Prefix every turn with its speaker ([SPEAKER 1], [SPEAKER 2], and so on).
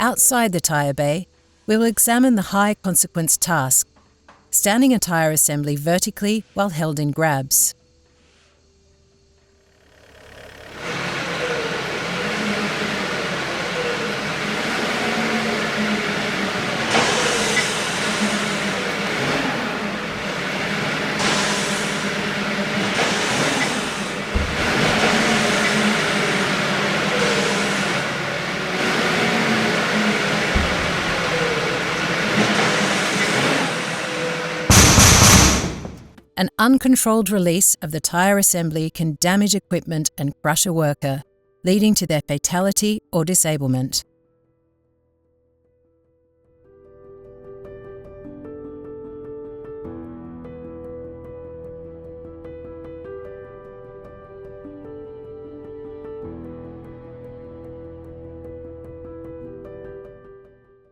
[SPEAKER 1] Outside the tyre bay, we will examine the high-consequence task, standing a tyre assembly vertically while held in grabs. An uncontrolled release of the tyre assembly can damage equipment and crush a worker, leading to their fatality or disablement.